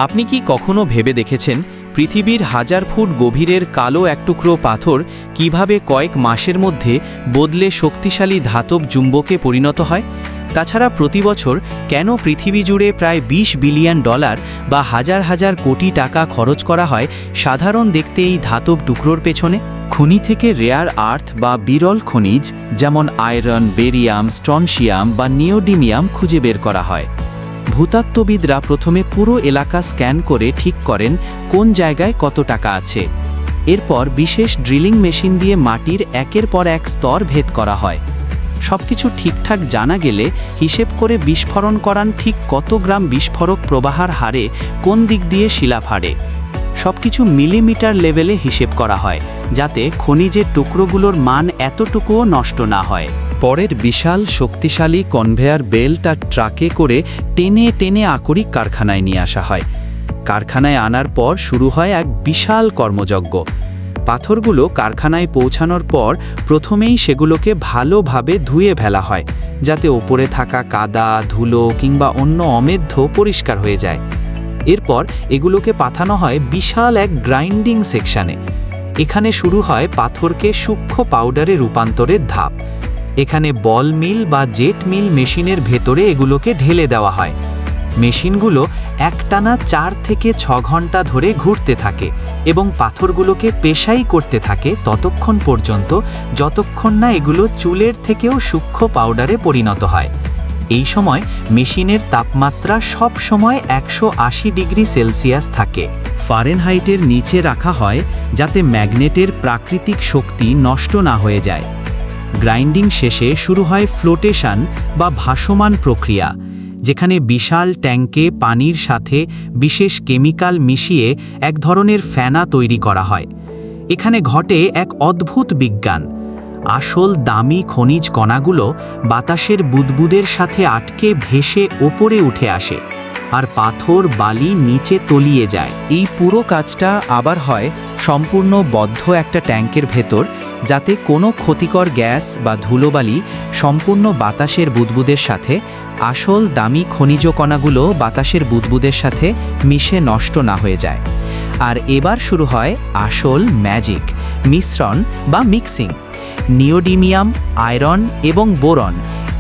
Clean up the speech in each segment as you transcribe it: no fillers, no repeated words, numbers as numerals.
আপনি কি কখনো ভেবে দেখেছেন পৃথিবীর হাজার ফুট গভীরের কালো এক টুকরো পাথর কিভাবে কয়েক মাসের মধ্যে বদলে শক্তিশালী ধাতব চুম্বকে পরিণত হয়? তাছাড়া প্রতি বছর কেন পৃথিবী জুড়ে প্রায় 20 বিলিয়ন ডলার বা হাজার হাজার কোটি টাকা খরচ করা হয় সাধারণ দেখতে এই ধাতব টুকরোর পেছনে? খনি থেকে রেয়ার আর্থ বা বিরল খনিজ যেমন আয়রন, বেরিয়াম, স্ট্রনশিয়াম বা নিওডিমিয়াম খুঁজে বের করা হয়। ভূতাত্ত্ববিদরা প্রথমে পুরো এলাকা স্ক্যান করে ঠিক করেন কোন জায়গায় কত টাকা আছে। এরপর বিশেষ ড্রিলিং মেশিন দিয়ে মাটির একের পর এক স্তর ভেদ করা হয়। সবকিছু ঠিকঠাক জানা গেলে হিসেব করে বিস্ফোরণ করান ঠিক কত গ্রাম বিস্ফোরক প্রবাহের হারে কোন দিক দিয়ে শিলা ফাড়ে। সবকিছু মিলিমিটার লেভেলে হিসেব করা হয়, যাতে খনিজের টুকরোগুলোর মান এতটুকুও নষ্ট না হয়। পরের বিশাল শক্তিশালী কনভেয়ার বেল্ট আর ট্রাকে করে টেনে টেনে আকরিক কারখানায় নিয়ে আসা হয়। কারখানায় আনার পর শুরু হয় এক বিশাল কর্মযজ্ঞ। পাথরগুলো কারখানায় পৌঁছানোর পর প্রথমেই সেগুলোকে ভালোভাবে ধুয়ে ফেলা হয়, যাতে ওপরে থাকা কাদা, ধুলো কিংবা অন্য অমেধ্য পরিষ্কার হয়ে যায়। এরপর এগুলোকে পাঠানো হয় বিশাল এক গ্রাইন্ডিং সেকশনে। এখানে শুরু হয় পাথরকে সূক্ষ্ম পাউডারে রূপান্তরের ধাপ। এখানে বল মিল বা জেট মিল মেশিনের ভেতরে এগুলোকে ঢেলে দেওয়া হয়। মেশিনগুলো একটানা 4 থেকে 6 ঘন্টা ধরে ঘুরতে থাকে এবং পাথরগুলোকে পেশাই করতে থাকে ততক্ষণ পর্যন্ত যতক্ষণ না এগুলো চুলের থেকেও সূক্ষ্ম পাউডারে পরিণত হয়। এই সময় মেশিনের তাপমাত্রা সব সময় 180 ডিগ্রি সেলসিয়াস থাকে। ফারেনহাইটের নিচে রাখা হয় যাতে ম্যাগনেটের প্রাকৃতিক শক্তি নষ্ট না হয়ে যায়। গ্রাইন্ডিং শেষে শুরু হয় ফ্লোটেশন বা ভাসমান প্রক্রিয়া, যেখানে বিশাল ট্যাঙ্কে পানির সাথে বিশেষ কেমিক্যাল মিশিয়ে এক ধরনের ফেনা তৈরি করা হয়। এখানে ঘটে এক অদ্ভুত বিজ্ঞান। আসল দামি খনিজ কণাগুলো বাতাসের বুদবুদের সাথে আটকে ভেসে ওপরে উঠে আসে, আর পাথর বালি নিচে তলিয়ে যায়। এই পুরো কাজটা আবার হয় সম্পূর্ণ বদ্ধ একটা ট্যাঙ্কের ভেতর, যাতে কোনো ক্ষতিকর গ্যাস বা ধুলোবালি সম্পূর্ণ বাতাসের বুদবুদের সাথে আসল দামি খনিজ কণাগুলো বাতাসের বুদবুদের সাথে মিশে নষ্ট না হয়ে যায়। আর এবার শুরু হয় আসল ম্যাজিক, মিশ্রণ বা মিক্সিং। নিওডিমিয়াম, আয়রন এবং বোরন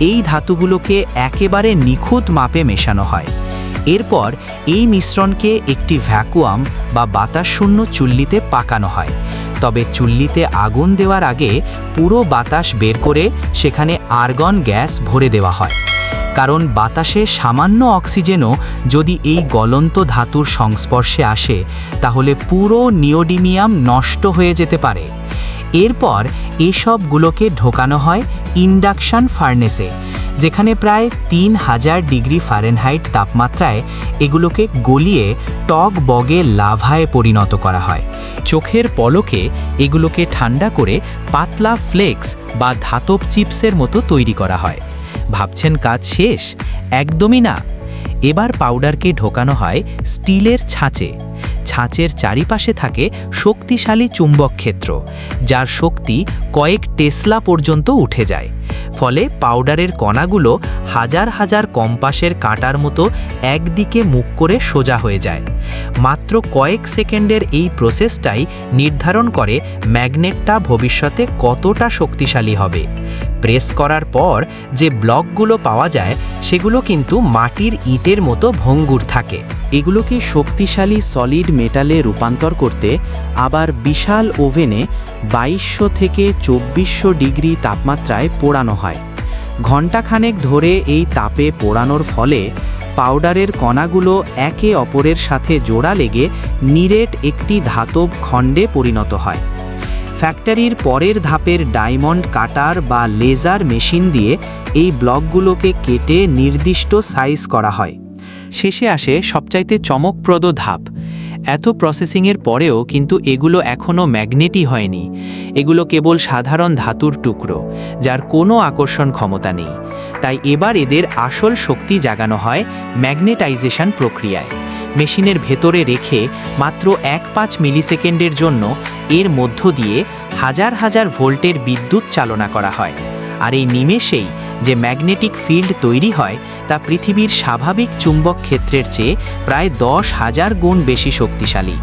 এই ধাতুগুলোকে একেবারে নিখুঁত মাপে মেশানো হয়। এরপর এই মিশ্রণকে একটি ভ্যাকুয়াম বা বাতাসশূন্য চুল্লিতে পাকানো হয়। তবে চুল্লিতে আগুন দেওয়ার আগে পুরো বাতাস বের করে সেখানে আর্গন গ্যাস ভরে দেওয়া হয়, কারণ বাতাসে সামান্য অক্সিজেনও যদি এই গলন্ত ধাতুর সংস্পর্শে আসে তাহলে পুরো নিওডিমিয়াম নষ্ট হয়ে যেতে পারে। এরপর এসবগুলোকে ঢোকানো হয় ইন্ডাকশন ফার্নেসে, যেখানে প্রায় 3000 ডিগ্রি ফারেনহাইট তাপমাত্রায় এগুলোকে গলিয়ে টক বগে লাভায় পরিণত করা হয়। চোখের পলকে এগুলোকে ঠান্ডা করে পাতলা ফ্লেক্স বা ধাতব চিপসের মতো তৈরি করা হয়। ভাবছেন কাজ শেষ? একদমই না। এবার পাউডারকে ঢোকানো হয় স্টিলের ছাঁচে। ছাঁচের চারিপাশে থাকে শক্তিশালী চুম্বক ক্ষেত্র, যার শক্তি কয়েক টেসলা পর্যন্ত উঠে যায়। ফলে পাউডারের কণাগুলো হাজার হাজার কম্পাসের কাঁটার মতো একদিকে মুখ করে সোজা হয়ে যায়। মাত্র কয়েক সেকেন্ডের এই প্রসেসটাই নির্ধারণ করে ম্যাগনেটটা ভবিষ্যতে কতটা শক্তিশালী হবে। প্রেস করার পর যে ব্লকগুলো পাওয়া যায় সেগুলো কিন্তু মাটির ইটের মতো ভঙ্গুর থাকে। এগুলোকে শক্তিশালী সলিড মেটালে রূপান্তর করতে আবার বিশাল ওভেনে 2200 থেকে 2400 ডিগ্রি তাপমাত্রায় পোড়ানো হয়। ঘণ্টাখানেক ধরে এই তাপে পোড়ানোর ফলে পাউডারের কণাগুলো একে অপরের সাথে জোড়া লেগে নিরেট একটি ধাতব খণ্ডে পরিণত হয়। ফ্যাক্টরির পরের ধাপের ডায়মন্ড কাটার বা লেজার মেশিন দিয়ে এই ব্লকগুলোকে কেটে নির্দিষ্ট সাইজ করা হয়। শেষে আসে সবচাইতে চমকপ্রদ ধাপ। এত প্রসেসিংয়ের পরেও কিন্তু এগুলো এখনও ম্যাগনেটই হয়নি। এগুলো কেবল সাধারণ ধাতুর টুকরো, যার কোনো আকর্ষণ ক্ষমতা নেই। তাই এবার এদের আসল শক্তি জাগানো হয় ম্যাগনেটাইজেশন প্রক্রিয়ায়। মেশিনের ভেতরে রেখে মাত্র 1-5 মিলিসেকেন্ডের জন্য এর মধ্য দিয়ে হাজার হাজার ভোল্টের বিদ্যুৎ চালনা করা হয়। আর এই নিমেষেই যে ম্যাগনেটিক ফিল্ড তৈরি হয় তা পৃথিবীর স্বাভাবিক চুম্বক ক্ষেত্রের চেয়ে প্রায় 10,000 গুণ বেশি শক্তিশালী।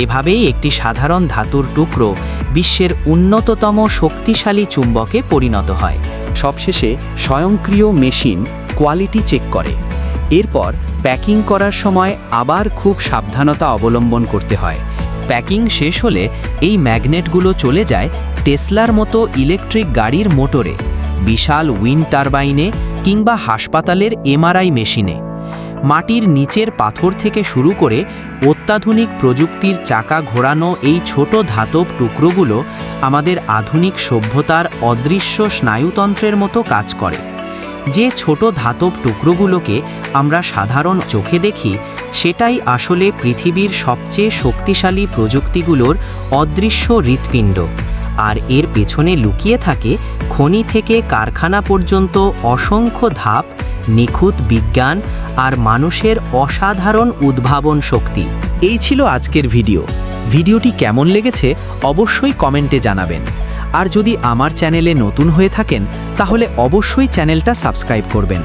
এভাবেই একটি সাধারণ ধাতুর টুকরো বিশ্বের উন্নততম শক্তিশালী চুম্বকে পরিণত হয়। সবশেষে স্বয়ংক্রিয় মেশিন কোয়ালিটি চেক করে। এরপর প্যাকিং করার সময় আবার খুব সাবধানতা অবলম্বন করতে হয়। প্যাকিং শেষ হলে এই ম্যাগনেটগুলো চলে যায় টেসলার মতো ইলেকট্রিক গাড়ির মোটরে, বিশাল উইন্ড টারবাইনে কিংবা হাসপাতালের এমআরআই মেশিনে। মাটির নিচের পাথর থেকে শুরু করে অত্যাধুনিক প্রযুক্তির চাকা ঘোরানো এই ছোট ধাতব টুকরোগুলো আমাদের আধুনিক সভ্যতার অদৃশ্য স্নায়ুতন্ত্রের মতো কাজ করে। যে ছোট ধাতব টুকরোগুলোকে আমরা সাধারণ চোখে দেখি, সেটাই আসলে পৃথিবীর সবচেয়ে শক্তিশালী প্রযুক্তিগুলোর অদৃশ্য হৃৎপিণ্ড। আর এর পেছনে লুকিয়ে থাকে খনি থেকে কারখানা পর্যন্ত অসংখ্য ধাপ, নিখুঁত বিজ্ঞান আর মানুষের অসাধারণ উদ্ভাবন শক্তি। এই ছিল আজকের ভিডিওটি কেমন লেগেছে অবশ্যই কমেন্টে জানাবেন। আর যদি আমার চ্যানেলে নতুন হয়ে থাকেন তাহলে অবশ্যই চ্যানেলটা সাবস্ক্রাইব করবেন।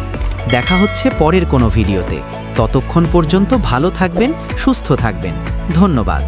দেখা হচ্ছে পরের কোনো ভিডিওতে। ততক্ষণ পর্যন্ত ভালো থাকবেন, সুস্থ থাকবেন। ধন্যবাদ।